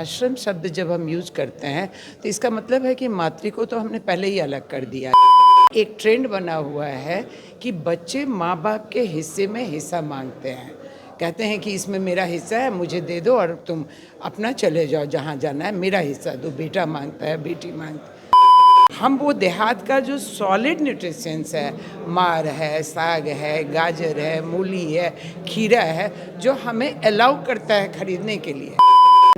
आश्रम शब्द जब हम यूज करते हैं तो इसका मतलब है कि मातृ को तो हमने पहले ही अलग कर दिया। एक ट्रेंड बना हुआ है कि बच्चे माँ बाप के हिस्से में हिस्सा मांगते हैं, कहते हैं कि इसमें मेरा हिस्सा है, मुझे दे दो और तुम अपना चले जाओ, जहाँ जाना है मेरा हिस्सा दो। बेटा मांगता है, बेटी मांगती है। हम वो देहात का जो सॉलिड न्यूट्रिशंस है, मार है, साग है, गाजर है, मूली है, खीरा है, जो हमें अलाउ करता है खरीदने के लिए।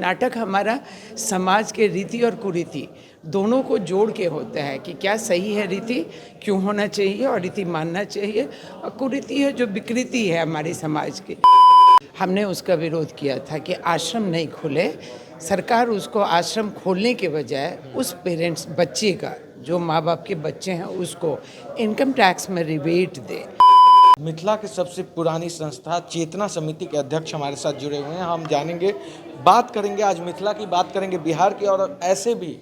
नाटक हमारा समाज के रीति और कुरीति दोनों को जोड़ के होता है कि क्या सही है रीति, क्यों होना चाहिए और रीति मानना चाहिए, और कुरीति है जो विकृति है हमारे समाज की। हमने उसका विरोध किया था कि आश्रम नहीं खुले, सरकार उसको आश्रम खोलने के बजाय उस पेरेंट्स बच्चे का, जो माँ बाप के बच्चे हैं, उसको इनकम टैक्स में रिबेट दे। मिथिला की सबसे पुरानी संस्था चेतना समिति के अध्यक्ष हमारे साथ जुड़े हुए हैं। हम जानेंगे, बात करेंगे, आज मिथिला की बात करेंगे, बिहार की, और ऐसे भी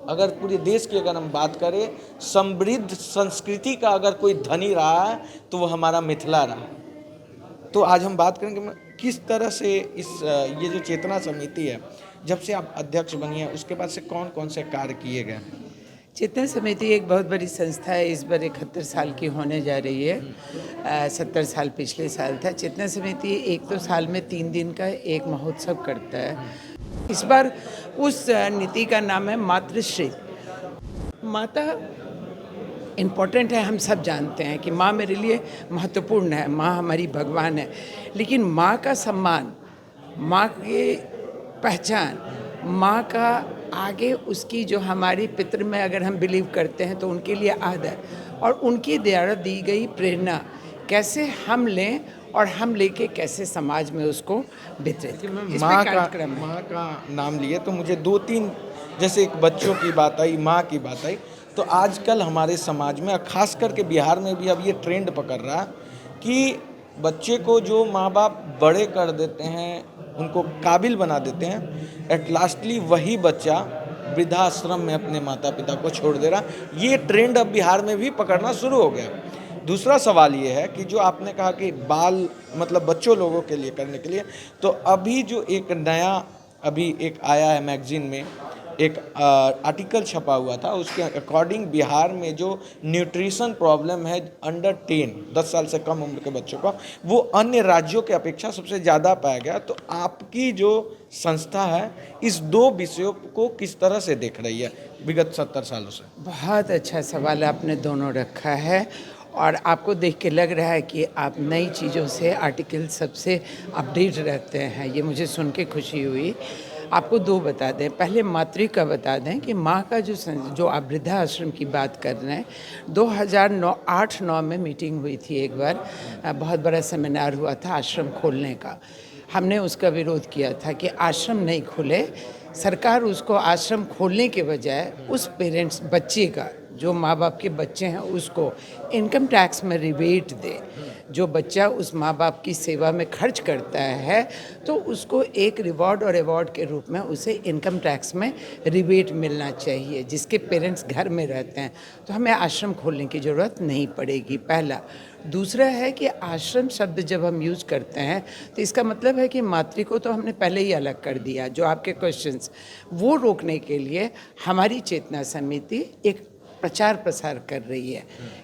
अगर पूरे देश की अगर हम बात करें, समृद्ध संस्कृति का अगर कोई धनी रहा है तो वो हमारा मिथिला रहा है। तो आज हम बात करेंगे किस तरह से ये जो चेतना समिति है, जब से आप अध्यक्ष बनी है उसके बाद से कौन कौन से कार्य किए गए हैं। चेतना समिति एक बहुत बड़ी संस्था है, इस बार 71 साल की होने जा रही है। 70 साल पिछले साल था। चेतना समिति एक तो साल में 3 दिन का एक महोत्सव करता है। इस बार उस नीति का नाम है मातृश्री। माता इम्पोर्टेंट है, हम सब जानते हैं कि माँ मेरे लिए महत्वपूर्ण है, माँ हमारी भगवान है। लेकिन माँ का सम्मान, माँ की पहचान, माँ का आगे उसकी जो हमारी पितृ में अगर हम बिलीव करते हैं तो उनके लिए आदर और उनकी द्वारा दी गई प्रेरणा कैसे हम लें और हम लेके कैसे समाज में उसको वितरित करें। माँ का नाम लिए तो मुझे 2-3 जैसे एक बच्चों की बात आई, माँ की बात आई, तो आजकल हमारे समाज में और ख़ास करके बिहार में भी अब ये ट्रेंड पकड़ रहा है कि बच्चे को जो माँ बाप बड़े कर देते हैं, उनको काबिल बना देते हैं, एट लास्टली वही बच्चा वृद्धाश्रम में अपने माता पिता को छोड़ दे रहा। ये ट्रेंड अब बिहार में भी पकड़ना शुरू हो गया। दूसरा सवाल ये है कि जो आपने कहा कि बाल मतलब बच्चों लोगों के लिए करने के लिए, तो अभी जो एक नया अभी एक आया है मैगजीन में, एक आर्टिकल छपा हुआ था, उसके अकॉर्डिंग बिहार में जो न्यूट्रिशन प्रॉब्लम है अंडर 10 साल से कम उम्र के बच्चों का, वो अन्य राज्यों के अपेक्षा सबसे ज़्यादा पाया गया। तो आपकी जो संस्था है इस 2 विषयों को किस तरह से देख रही है विगत 70 सालों से। बहुत अच्छा सवाल आपने दोनों रखा है और आपको देख के लग रहा है कि आप नई चीज़ों से आर्टिकल सबसे अपडेट रहते हैं। ये मुझे सुन के खुशी हुई। आपको 2 बता दें, पहले मातृ का बता दें कि माँ का जो आप वृद्धाश्रम की बात कर रहे हैं, 2008-9 में मीटिंग हुई थी एक बार, बहुत बड़ा सेमिनार हुआ था आश्रम खोलने का। हमने उसका विरोध किया था कि आश्रम नहीं खुले, सरकार उसको आश्रम खोलने के बजाय उस पेरेंट्स बच्चे का, जो माँ बाप के बच्चे हैं, उसको इनकम टैक्स में रिबेट दे। जो बच्चा उस माँ बाप की सेवा में खर्च करता है तो उसको एक रिवॉर्ड और अवार्ड के रूप में उसे इनकम टैक्स में रिबेट मिलना चाहिए। जिसके पेरेंट्स घर में रहते हैं तो हमें आश्रम खोलने की ज़रूरत नहीं पड़ेगी, पहला। दूसरा है कि आश्रम शब्द जब हम यूज करते हैं तो इसका मतलब है कि मातृ को तो हमने पहले ही अलग कर दिया। जो आपके क्वेश्चंस, वो रोकने के लिए हमारी चेतना समिति एक प्रचार प्रसार कर रही है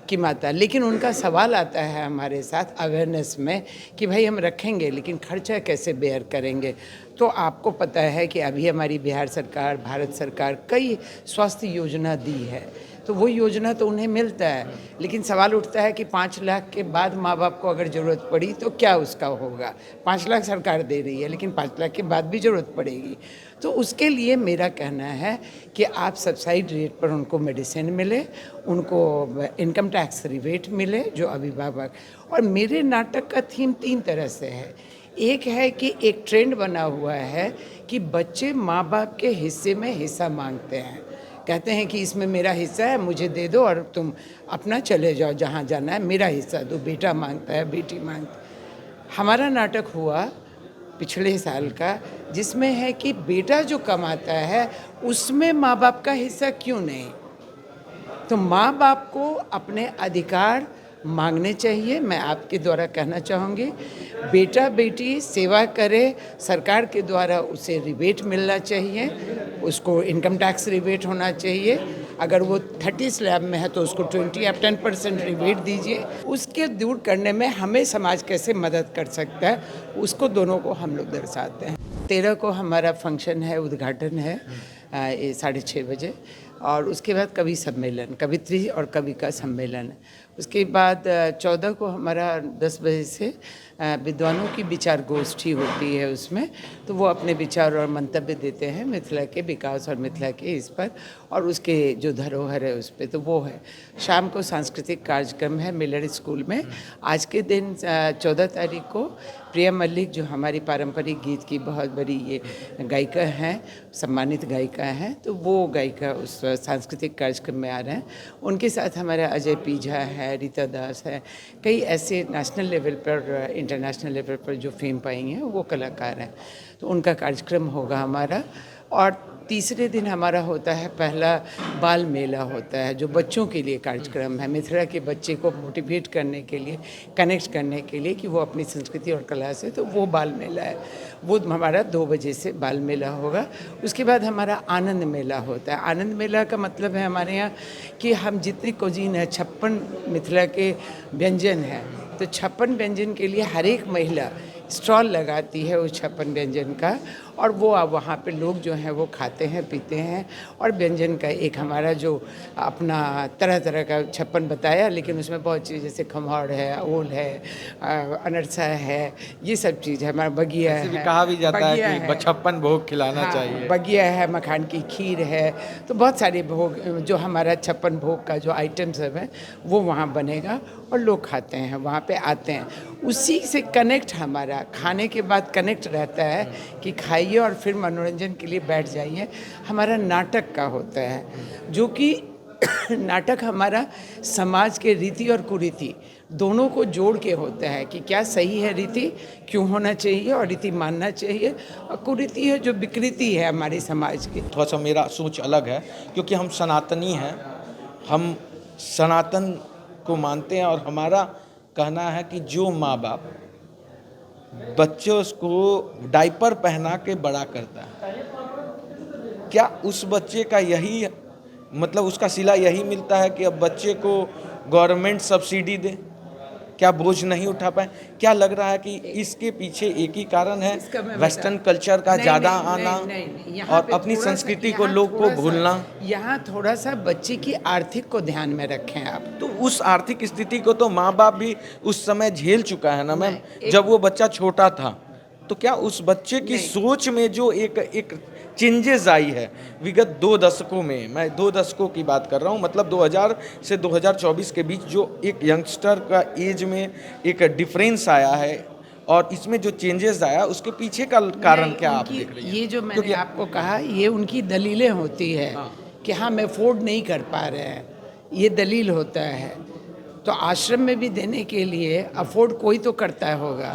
कि माता, लेकिन उनका सवाल आता है हमारे साथ अवेयरनेस में कि भाई हम रखेंगे लेकिन खर्चा कैसे बेयर करेंगे। तो आपको पता है कि अभी हमारी बिहार सरकार, भारत सरकार कई स्वास्थ्य योजना दी है, तो वो योजना तो उन्हें मिलता है, लेकिन सवाल उठता है कि 5 लाख के बाद माँ बाप को अगर ज़रूरत पड़ी तो क्या उसका होगा। 5 लाख सरकार दे रही है लेकिन 5 लाख के बाद भी ज़रूरत पड़ेगी। तो उसके लिए मेरा कहना है कि आप सब्सिडी रेट पर उनको मेडिसिन मिले, उनको इनकम टैक्स रिबेट मिले जो अभिभावक। और मेरे नाटक का थीम 3 तरह से है। एक है कि एक ट्रेंड बना हुआ है कि बच्चे माँ बाप के हिस्से में हिस्सा मांगते हैं, कहते हैं कि इसमें मेरा हिस्सा है, मुझे दे दो और तुम अपना चले जाओ, जहाँ जाना है मेरा हिस्सा दो। बेटा मांगता है, बेटी मांगती। हमारा नाटक हुआ पिछले साल का, जिसमें है कि बेटा जो कमाता है उसमें माँ बाप का हिस्सा क्यों नहीं। तो माँ बाप को अपने अधिकार मांगने चाहिए। मैं आपके द्वारा कहना चाहूँगी, बेटा बेटी सेवा करे, सरकार के द्वारा उसे रिबेट मिलना चाहिए, उसको इनकम टैक्स रिबेट होना चाहिए। अगर वो 30 स्लैब में है तो उसको 20 या 10% रिबेट दीजिए। उसके दूर करने में हमें समाज कैसे मदद कर सकता है, उसको दोनों को हम लोग दर्शाते हैं। 13 को हमारा फंक्शन है, उद्घाटन है 6:30 बजे, और उसके बाद कवि सम्मेलन, कवित्री और कवि का सम्मेलन है। उसके बाद 14 को हमारा 10 बजे से विद्वानों की विचार गोष्ठी होती है। उसमें तो वो अपने विचार और मंतव्य देते हैं मिथिला के विकास और मिथिला के इस पर, और उसके जो धरोहर है उस पर, तो वो है। शाम को सांस्कृतिक कार्यक्रम है मिलर स्कूल में। आज के दिन 14 तारीख को प्रिया मल्लिक, जो हमारी पारंपरिक गीत की बहुत बड़ी ये गायिका हैं, सम्मानित गायिका हैं, तो वो गायिका उस सांस्कृतिक कार्यक्रम में आ रहे हैं। उनके साथ हमारा अजय पीझा है, रीता दास है, कई ऐसे नेशनल लेवल पर, इंटरनेशनल लेवल पर जो फेम पाई हैं वो कलाकार हैं, तो उनका कार्यक्रम होगा हमारा। और तीसरे दिन हमारा होता है पहला बाल मेला होता है, जो बच्चों के लिए कार्यक्रम है, मिथिला के बच्चे को मोटिवेट करने के लिए, कनेक्ट करने के लिए कि वो अपनी संस्कृति और कला से, तो वो बाल मेला है। वो हमारा 2 बजे से बाल मेला होगा। उसके बाद हमारा आनंद मेला होता है। आनंद मेला का मतलब है हमारे यहाँ कि हम जितनी कुजीन है, 56 मिथिला के व्यंजन हैं, तो 56 व्यंजन के लिए हर एक महिला स्टॉल लगाती है उस 56 व्यंजन का, और वो अब वहाँ पे लोग जो हैं वो खाते हैं, पीते हैं। और व्यंजन का एक हमारा जो अपना तरह तरह का 56 बताया, लेकिन उसमें बहुत चीज़ जैसे खमहाड़ है, ओल है, अनरसा है, ये सब चीज़ है। हमारा बगिया है, कहा भी जाता है बगिया कि 56 भोग खिलाना हाँ, चाहिए। बगिया है, मखान की खीर है, तो बहुत सारे भोग, जो हमारा 56 भोग का जो आइटम सब है वो वहाँ बनेगा और लोग खाते हैं, वहाँ पे आते हैं। उसी से कनेक्ट, हमारा खाने के बाद कनेक्ट रहता है कि खाइए और फिर मनोरंजन के लिए बैठ जाइए। हमारा नाटक का होता है, जो कि नाटक हमारा समाज के रीति और कुरीति दोनों को जोड़ के होता है कि क्या सही है रीति, क्यों होना चाहिए, और रीति मानना चाहिए, और कुरीति है जो विकृति है हमारे समाज की। थोड़ा सा मेरा सोच अलग है, क्योंकि हम सनातनी हैं, हम सनातन को मानते हैं, और हमारा कहना है कि जो माँ बाप बच्चों को डायपर पहना के बड़ा करता है, क्या उस बच्चे का यही मतलब, उसका सिला यही मिलता है कि अब बच्चे को गवर्नमेंट सब्सिडी दे? क्या बोझ नहीं उठा पाए? क्या लग रहा है कि इसके पीछे एक ही कारण है, वेस्टर्न कल्चर का ज़्यादा आना और अपनी संस्कृति को, लोग को भूलना? यहाँ थोड़ा सा बच्चे की आर्थिक को ध्यान में रखें आप। तो उस आर्थिक स्थिति को तो माँ बाप भी उस समय झेल चुका है ना मैम, जब वो बच्चा छोटा था। तो क्या उस बच्चे की सोच में जो एक चेंजेस आई है विगत 2 दशकों में, मैं 2 दशकों की बात कर रहा हूँ, मतलब 2000 से 2024 के बीच जो एक यंगस्टर का एज में एक डिफरेंस आया है, और इसमें जो चेंजेस आया उसके पीछे का कारण क्या आप देख रही हैं? ये जो मैंने आपको कहा, ये उनकी दलीलें होती है कि हम अफोर्ड नहीं कर पा रहे हैं, ये दलील होता है। तो आश्रम में भी देने के लिए अफोर्ड कोई तो करता होगा,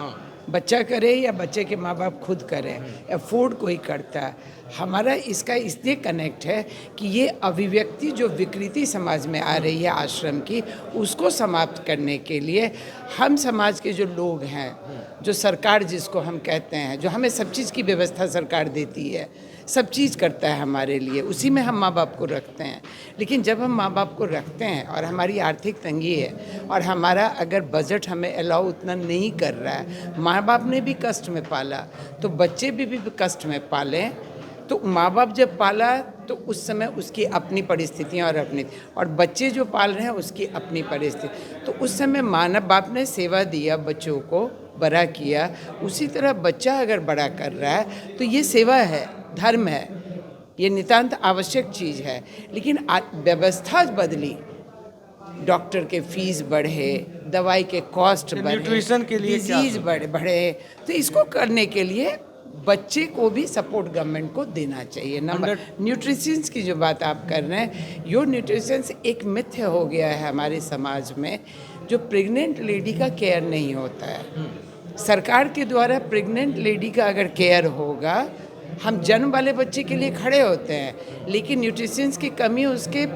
बच्चा करे या बच्चे के माँ बाप खुद करें, अफोर्ड कोई करता है। हमारा इसका इसलिए कनेक्ट है कि ये अभिव्यक्ति जो विकृति समाज में आ रही है आश्रम की, उसको समाप्त करने के लिए हम समाज के जो लोग हैं, जो सरकार जिसको हम कहते हैं, जो हमें सब चीज़ की व्यवस्था सरकार देती है, सब चीज़ करता है हमारे लिए, उसी में हम माँ बाप को रखते हैं। लेकिन जब हम माँ बाप को रखते हैं और हमारी आर्थिक तंगी है और हमारा अगर बजट हमें अलाउ उतना नहीं कर रहा है, माँ बाप ने भी कष्ट में पाला तो बच्चे भी कष्ट में पालें। तो माँ बाप जब पाला तो उस समय उसकी अपनी परिस्थितियाँ और बच्चे जो पाल रहे हैं उसकी अपनी परिस्थिति। तो उस समय माँ बाप ने सेवा दिया, बच्चों को बड़ा किया, उसी तरह बच्चा अगर बड़ा कर रहा है तो ये सेवा है, धर्म है, ये नितांत आवश्यक चीज़ है। लेकिन व्यवस्था बदली, डॉक्टर के फीस बढ़े, दवाई के कॉस्ट बढ़े, न्यूट्रिशन के लिए डिजीज बढ़े, तो इसको करने के लिए बच्चे को भी सपोर्ट गवर्नमेंट को देना चाहिए। नंबर न्यूट्रिशंस की जो बात आप कर रहे हैं, यो न्यूट्रिशंस एक मिथ्य हो गया है हमारे समाज में, जो प्रेग्नेंट लेडी का केयर नहीं होता है। सरकार के द्वारा प्रेग्नेंट लेडी का अगर केयर होगा, हम जन्म वाले बच्चे के लिए खड़े होते हैं, लेकिन न्यूट्रिशंस की कमी उसके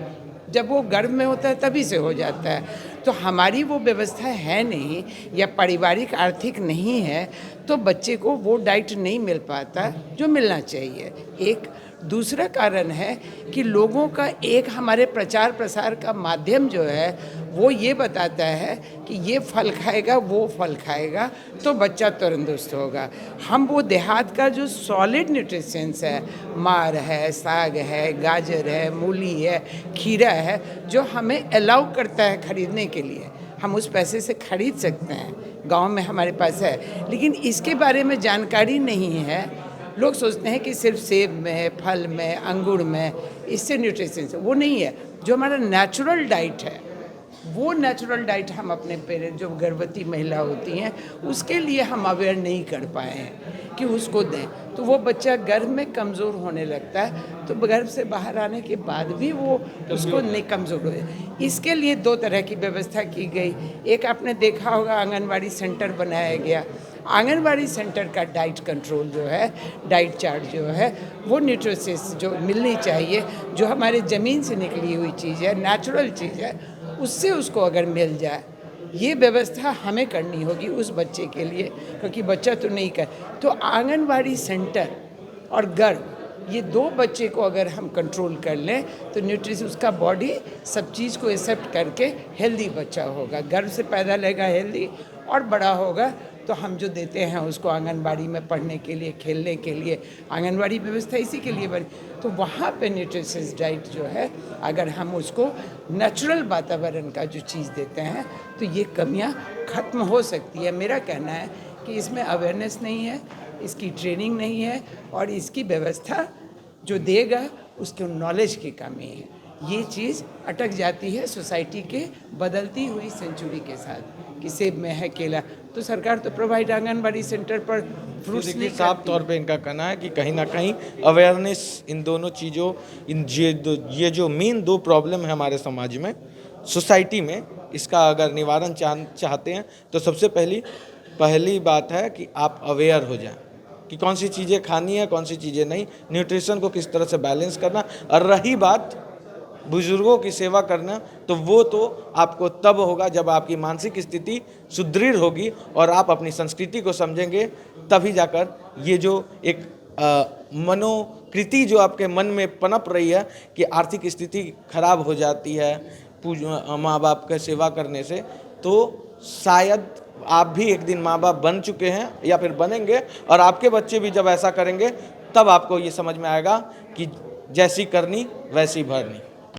जब वो गर्भ में होता है तभी से हो जाता है। तो हमारी वो व्यवस्था है नहीं या पारिवारिक आर्थिक नहीं है, तो बच्चे को वो डाइट नहीं मिल पाता जो मिलना चाहिए। एक दूसरा कारण है कि लोगों का एक हमारे प्रचार प्रसार का माध्यम जो है वो ये बताता है कि ये फल खाएगा, वो फल खाएगा तो बच्चा तंदुरुस्त होगा। हम वो देहात का जो सॉलिड न्यूट्रिशंस है, मार है, साग है, गाजर है, मूली है, खीरा है, जो हमें अलाउ करता है खरीदने के लिए, हम उस पैसे से खरीद सकते हैं, गांव में हमारे पास है, लेकिन इसके बारे में जानकारी नहीं है। लोग सोचते हैं कि सिर्फ सेब में, फल में, अंगूर में इससे न्यूट्रिशंस, वो नहीं है। जो हमारा नेचुरल डाइट है, वो नेचुरल डाइट हम अपने पेरेंट्स, जो गर्भवती महिला होती हैं, उसके लिए हम अवेयर नहीं कर पाए हैं कि उसको दें, तो वो बच्चा गर्भ में कमज़ोर होने लगता है, तो गर्भ से बाहर आने के बाद भी वो उसको नहीं कमज़ोर हो। इसके लिए 2 तरह की व्यवस्था की गई। एक आपने देखा होगा, आंगनवाड़ी सेंटर बनाया गया। आंगनवाड़ी सेंटर का डाइट कंट्रोल जो है, डाइट चार्ट जो है, वो न्यूट्रिशंस जो मिलनी चाहिए, जो हमारे ज़मीन से निकली हुई चीज़ है, नेचुरल चीज़ है, उससे उसको अगर मिल जाए, ये व्यवस्था हमें करनी होगी उस बच्चे के लिए, क्योंकि बच्चा तो नहीं कर। तो आंगनवाड़ी सेंटर और गर्भ, ये 2 बच्चे को अगर हम कंट्रोल कर लें तो न्यूट्रिशन, उसका बॉडी सब चीज़ को एक्सेप्ट करके हेल्दी बच्चा होगा, गर्भ से पैदा लेगा हेल्दी, और बड़ा होगा तो हम जो देते हैं उसको आंगनबाड़ी में पढ़ने के लिए, खेलने के लिए, आंगनबाड़ी व्यवस्था इसी के लिए बनी। तो वहाँ पे न्यूट्रिशंस डाइट जो है, अगर हम उसको नेचुरल वातावरण का जो चीज़ देते हैं तो ये कमियाँ ख़त्म हो सकती है। मेरा कहना है कि इसमें अवेयरनेस नहीं है, इसकी ट्रेनिंग नहीं है, और इसकी व्यवस्था जो देगा उसको नॉलेज की कमी है। ये चीज़ अटक जाती है सोसाइटी के बदलती हुई सेंचुरी के साथ, कि सेब में है केला, तो सरकार तो प्रोवाइड आंगनबाड़ी सेंटर पर फ्रूट्स नहीं साफ करती। तौर पे इनका कहना है कि कहीं ना कहीं अवेयरनेस इन दोनों चीज़ों, ये जो मेन 2 प्रॉब्लम है हमारे समाज में, सोसाइटी में, इसका अगर निवारण चाहते हैं तो सबसे पहली बात है कि आप अवेयर हो जाएं कि कौन सी चीज़ें खानी है, कौन सी चीज़ें नहीं, न्यूट्रिशन को किस तरह से बैलेंस करना। और रही बात बुजुर्गों की सेवा करना, तो वो तो आपको तब होगा जब आपकी मानसिक स्थिति सुदृढ़ होगी और आप अपनी संस्कृति को समझेंगे, तभी जाकर ये जो एक मनोकृति जो आपके मन में पनप रही है कि आर्थिक स्थिति खराब हो जाती है माँ बाप का सेवा करने से, तो शायद आप भी एक दिन माँ बाप बन चुके हैं या फिर बनेंगे, और आपके बच्चे भी जब ऐसा करेंगे तब आपको ये समझ में आएगा कि जैसी करनी वैसी भरनी।